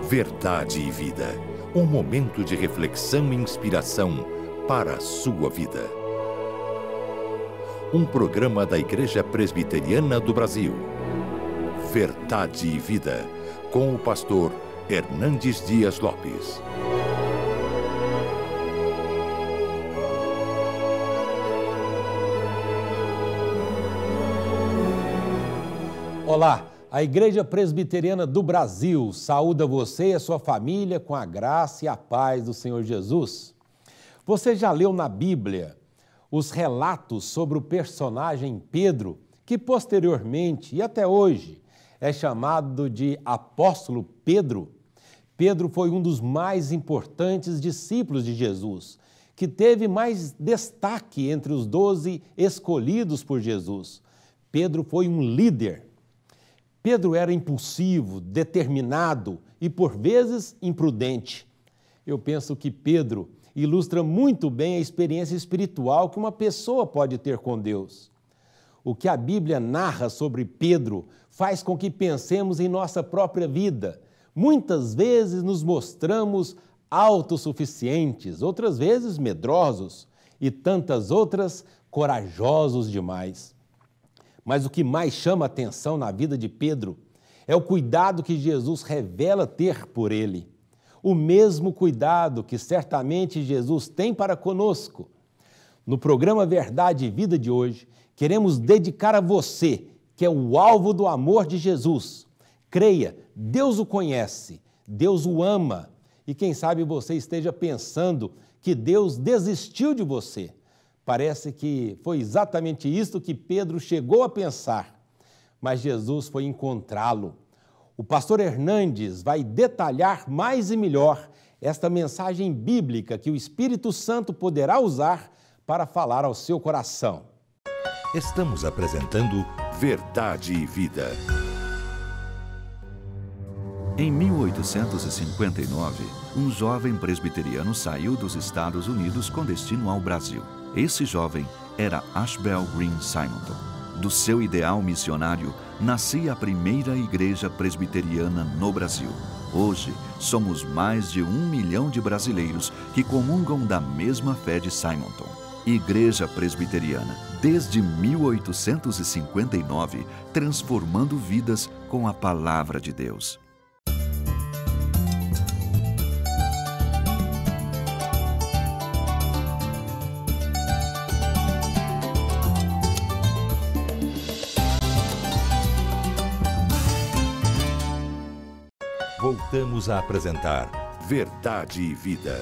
Verdade e Vida. Um momento de reflexão e inspiração para a sua vida. Um programa da Igreja Presbiteriana do Brasil. Verdade e Vida, com o pastor Hernandes Dias Lopes. Olá, a Igreja Presbiteriana do Brasil saúda você e a sua família com a graça e a paz do Senhor Jesus. Você já leu na Bíblia os relatos sobre o personagem Pedro, que posteriormente e até hoje é chamado de Apóstolo Pedro? Pedro foi um dos mais importantes discípulos de Jesus, que teve mais destaque entre os 12 escolhidos por Jesus. Pedro foi um líder. Pedro era impulsivo, determinado e, por vezes, imprudente. Eu penso que Pedro ilustra muito bem a experiência espiritual que uma pessoa pode ter com Deus. O que a Bíblia narra sobre Pedro faz com que pensemos em nossa própria vida. Muitas vezes nos mostramos autossuficientes, outras vezes medrosos e tantas outras corajosos demais. Mas o que mais chama atenção na vida de Pedro é o cuidado que Jesus revela ter por ele. O mesmo cuidado que certamente Jesus tem para conosco. No programa Verdade e Vida de hoje, queremos dedicar a você, que é o alvo do amor de Jesus. Creia, Deus o conhece, Deus o ama e quem sabe você esteja pensando que Deus desistiu de você. Parece que foi exatamente isso que Pedro chegou a pensar, mas Jesus foi encontrá-lo. O pastor Hernandes vai detalhar mais e melhor esta mensagem bíblica que o Espírito Santo poderá usar para falar ao seu coração. Estamos apresentando Verdade e Vida. Em 1859, um jovem presbiteriano saiu dos Estados Unidos com destino ao Brasil. Esse jovem era Ashbel Green Simonton. Do seu ideal missionário, nascia a primeira igreja presbiteriana no Brasil. Hoje, somos mais de 1 milhão de brasileiros que comungam da mesma fé de Simonton. Igreja Presbiteriana, desde 1859, transformando vidas com a palavra de Deus. Voltamos a apresentar Verdade e Vida.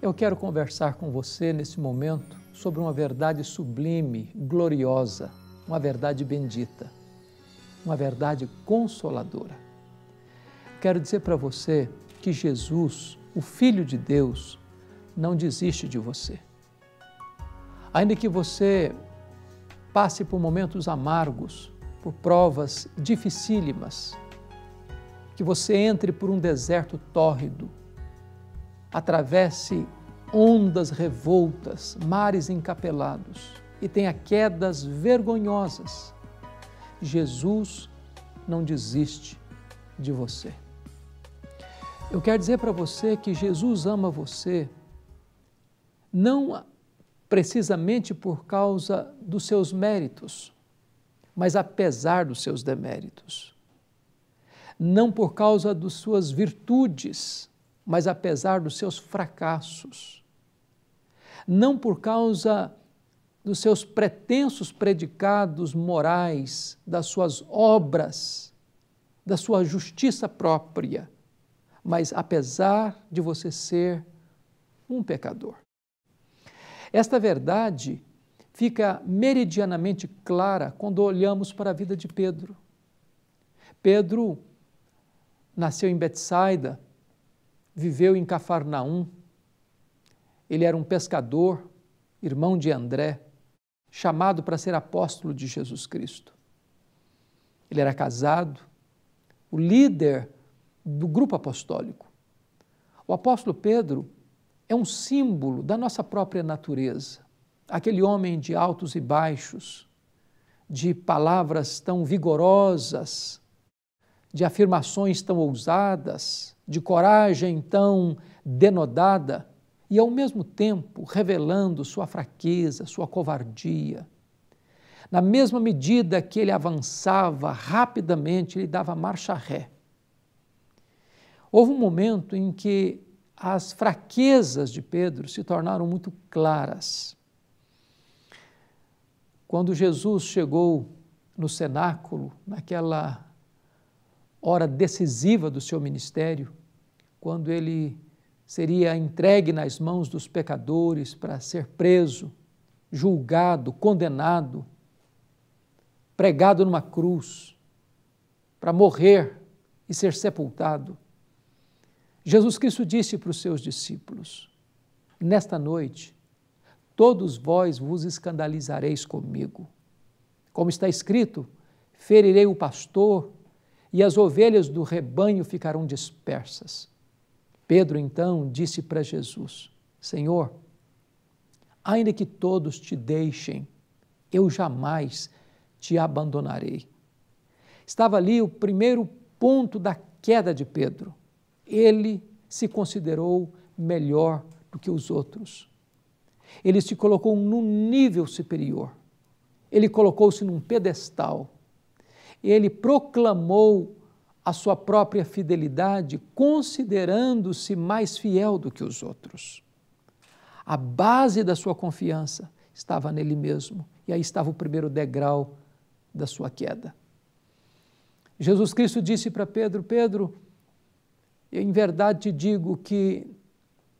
Eu quero conversar com você nesse momento sobre uma verdade sublime, gloriosa, uma verdade bendita, uma verdade consoladora. Quero dizer para você que Jesus, o Filho de Deus, não desiste de você. Ainda que você passe por momentos amargos, por provas dificílimas, que você entre por um deserto tórrido, atravesse ondas revoltas, mares encapelados e tenha quedas vergonhosas, Jesus não desiste de você. Eu quero dizer para você que Jesus ama você, não precisamente por causa dos seus méritos, mas apesar dos seus deméritos. Não por causa das suas virtudes, mas apesar dos seus fracassos. Não por causa dos seus pretensos predicados morais, das suas obras, da sua justiça própria, mas apesar de você ser um pecador. Esta verdade fica meridianamente clara quando olhamos para a vida de Pedro. Pedro nasceu em Betsaida, viveu em Cafarnaum. Ele era um pescador, irmão de André, chamado para ser apóstolo de Jesus Cristo. Ele era casado, o líder do grupo apostólico. O apóstolo Pedro é um símbolo da nossa própria natureza. Aquele homem de altos e baixos, de palavras tão vigorosas, de afirmações tão ousadas, de coragem tão denodada, e ao mesmo tempo revelando sua fraqueza, sua covardia. Na mesma medida que ele avançava rapidamente, ele dava marcha ré. Houve um momento em que as fraquezas de Pedro se tornaram muito claras. Quando Jesus chegou no cenáculo, naquela hora decisiva do seu ministério, quando ele seria entregue nas mãos dos pecadores para ser preso, julgado, condenado, pregado numa cruz, para morrer e ser sepultado, Jesus Cristo disse para os seus discípulos: nesta noite, todos vós vos escandalizareis comigo. Como está escrito, ferirei o pastor e as ovelhas do rebanho ficarão dispersas. Pedro então disse para Jesus: Senhor, ainda que todos te deixem, eu jamais te abandonarei. Estava ali o primeiro ponto da queda de Pedro. Ele se considerou melhor do que os outros. Ele se colocou num nível superior. Ele colocou-se num pedestal. Ele proclamou a sua própria fidelidade, considerando-se mais fiel do que os outros. A base da sua confiança estava nele mesmo, e aí estava o primeiro degrau da sua queda. Jesus Cristo disse para Pedro: Pedro, eu em verdade te digo que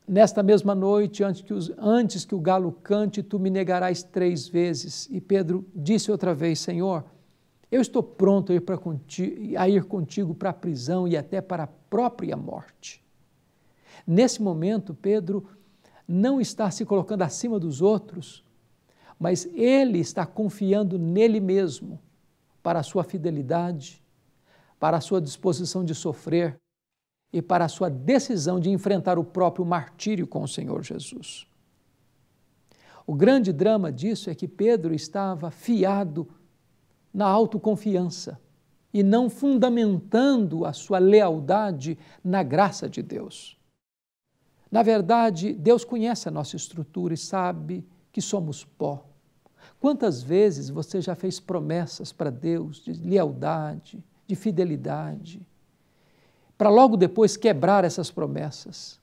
nesta mesma noite, antes que o galo cante, tu me negarás 3 vezes. E Pedro disse outra vez: Senhor, eu estou pronto a ir contigo para a prisão e até para a própria morte. Nesse momento, Pedro não está se colocando acima dos outros, mas ele está confiando nele mesmo para a sua fidelidade, para a sua disposição de sofrer e para a sua decisão de enfrentar o próprio martírio com o Senhor Jesus. O grande drama disso é que Pedro estava fiado na autoconfiança e não fundamentando a sua lealdade na graça de Deus. Na verdade, Deus conhece a nossa estrutura e sabe que somos pó. Quantas vezes você já fez promessas para Deus de lealdade, de fidelidade, para logo depois quebrar essas promessas?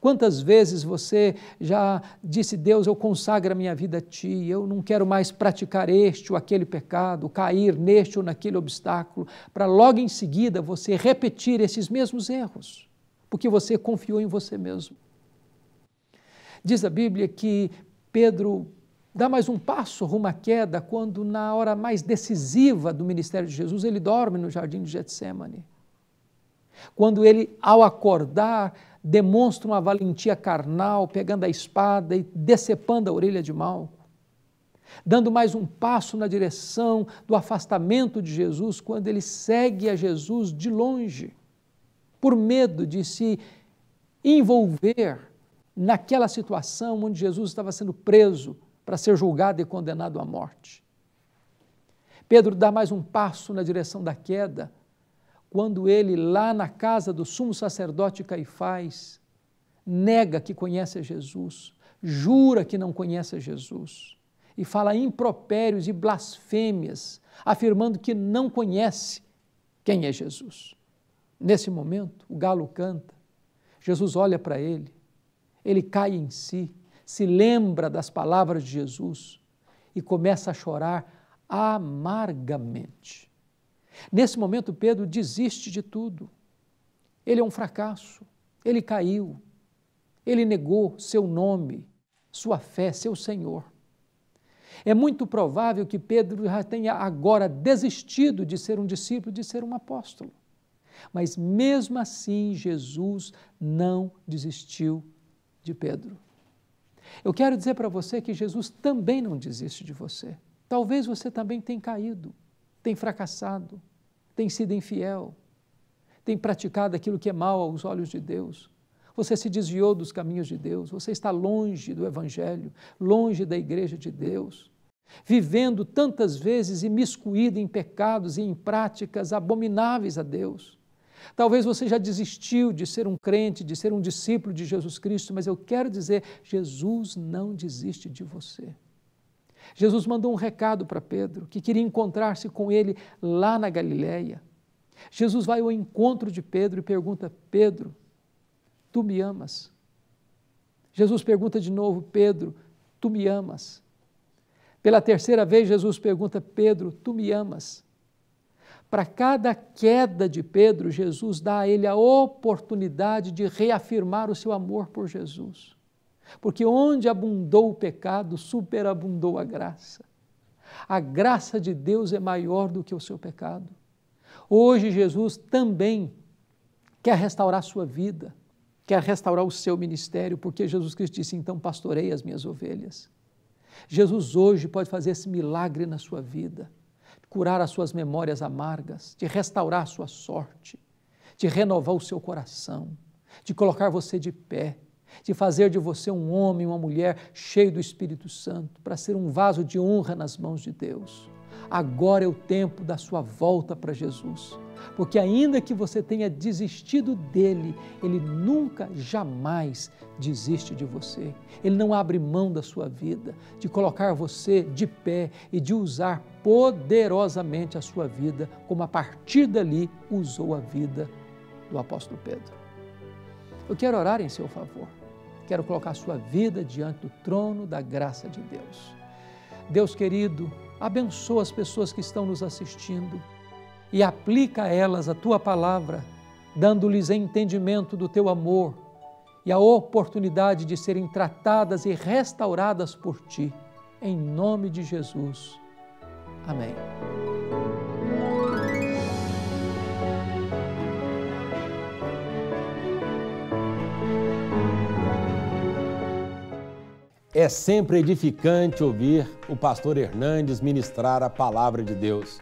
Quantas vezes você já disse: Deus, eu consagro a minha vida a Ti, eu não quero mais praticar este ou aquele pecado, cair neste ou naquele obstáculo, para logo em seguida você repetir esses mesmos erros, porque você confiou em você mesmo. Diz a Bíblia que Pedro dá mais um passo rumo à queda quando, na hora mais decisiva do ministério de Jesus, ele dorme no jardim de Getsêmani. Quando ele, ao acordar, demonstra uma valentia carnal, pegando a espada e decepando a orelha de Malco, dando mais um passo na direção do afastamento de Jesus, quando ele segue a Jesus de longe, por medo de se envolver naquela situação onde Jesus estava sendo preso para ser julgado e condenado à morte. Pedro dá mais um passo na direção da queda, quando ele, lá na casa do sumo sacerdote Caifás, nega que conhece a Jesus, jura que não conhece a Jesus, e fala impropérios e blasfêmias, afirmando que não conhece quem é Jesus. Nesse momento, o galo canta, Jesus olha para ele cai em si, se lembra das palavras de Jesus e começa a chorar amargamente. Nesse momento, Pedro desiste de tudo. Ele é um fracasso, ele caiu, ele negou seu nome, sua fé, seu Senhor. É muito provável que Pedro já tenha agora desistido de ser um discípulo, de ser um apóstolo. Mas mesmo assim, Jesus não desistiu de Pedro. Eu quero dizer para você que Jesus também não desiste de você. Talvez você também tenha caído, tem fracassado, tem sido infiel, tem praticado aquilo que é mal aos olhos de Deus. Você se desviou dos caminhos de Deus, você está longe do Evangelho, longe da igreja de Deus. vivendo tantas vezes imiscuído em pecados e em práticas abomináveis a Deus. Talvez você já desistiu de ser um crente, de ser um discípulo de Jesus Cristo, mas eu quero dizer, Jesus não desiste de você. Jesus mandou um recado para Pedro, que queria encontrar-se com ele lá na Galileia. Jesus vai ao encontro de Pedro e pergunta: Pedro, tu me amas? Jesus pergunta de novo: Pedro, tu me amas? Pela terceira vez, Jesus pergunta: Pedro, tu me amas? Para cada queda de Pedro, Jesus dá a ele a oportunidade de reafirmar o seu amor por Jesus. Porque onde abundou o pecado, superabundou a graça. A graça de Deus é maior do que o seu pecado. Hoje, Jesus também quer restaurar a sua vida, quer restaurar o seu ministério, porque Jesus Cristo disse: então pastorei as minhas ovelhas. Jesus hoje pode fazer esse milagre na sua vida, curar as suas memórias amargas, de restaurar a sua sorte, de renovar o seu coração, de colocar você de pé, de fazer de você um homem, uma mulher cheio do Espírito Santo, para ser um vaso de honra nas mãos de Deus. Agora é o tempo da sua volta para Jesus, porque ainda que você tenha desistido dele, ele nunca, jamais desiste de você. Ele não abre mão da sua vida, de colocar você de pé e de usar poderosamente a sua vida, como a partir dali usou a vida do apóstolo Pedro. Eu quero orar em seu favor, quero colocar a sua vida diante do trono da graça de Deus. Deus querido, abençoa as pessoas que estão nos assistindo e aplica a elas a Tua palavra, dando-lhes entendimento do Teu amor e a oportunidade de serem tratadas e restauradas por Ti, em nome de Jesus. Amém. É sempre edificante ouvir o pastor Hernandes ministrar a palavra de Deus.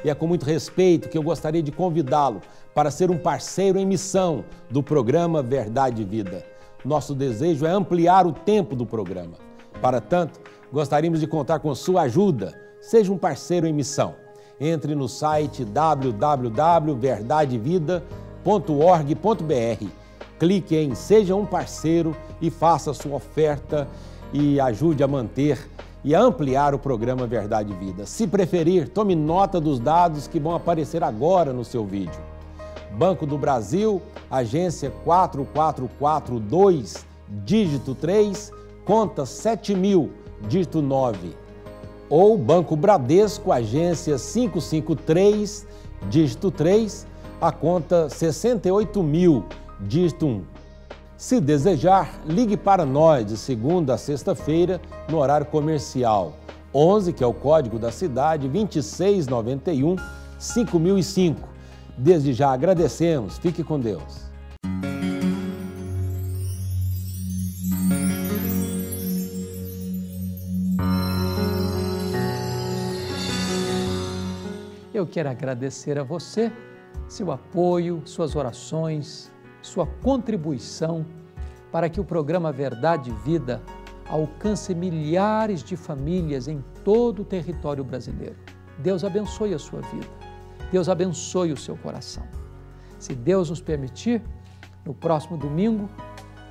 E é com muito respeito que eu gostaria de convidá-lo para ser um parceiro em missão do programa Verdade e Vida. Nosso desejo é ampliar o tempo do programa. Para tanto, gostaríamos de contar com sua ajuda. Seja um parceiro em missão. Entre no site www.verdadevida.org.br. Clique em Seja um Parceiro e faça sua oferta e ajude a manter e a ampliar o programa Verdade e Vida. Se preferir, tome nota dos dados que vão aparecer agora no seu vídeo. Banco do Brasil, agência 4442, dígito 3, conta 7.000, dígito 9. Ou Banco Bradesco, agência 553, dígito 3, a conta 68.000, dígito 1. Se desejar, ligue para nós de segunda a sexta-feira no horário comercial 11, que é o código da cidade, 2691 5005. Desde já agradecemos. Fique com Deus. Eu quero agradecer a você, seu apoio, suas orações, sua contribuição para que o programa Verdade e Vida alcance milhares de famílias em todo o território brasileiro. Deus abençoe a sua vida. Deus abençoe o seu coração. Se Deus nos permitir, no próximo domingo,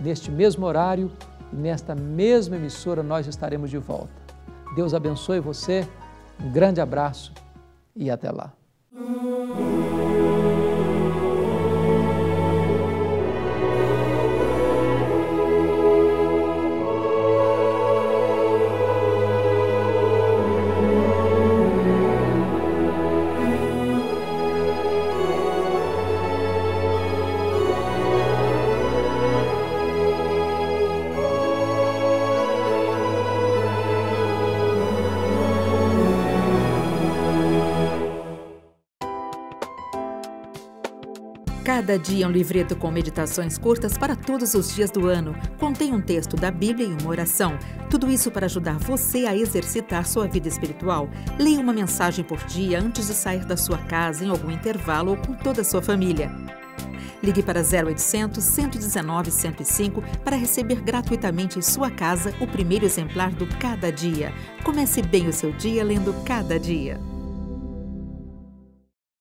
neste mesmo horário e nesta mesma emissora, nós estaremos de volta. Deus abençoe você, um grande abraço e até lá. Cada dia um livreto com meditações curtas para todos os dias do ano. Contém um texto da Bíblia e uma oração. Tudo isso para ajudar você a exercitar sua vida espiritual. Leia uma mensagem por dia antes de sair da sua casa, em algum intervalo ou com toda a sua família. Ligue para 0800 119 105 para receber gratuitamente em sua casa o primeiro exemplar do Cada Dia. Comece bem o seu dia lendo Cada Dia.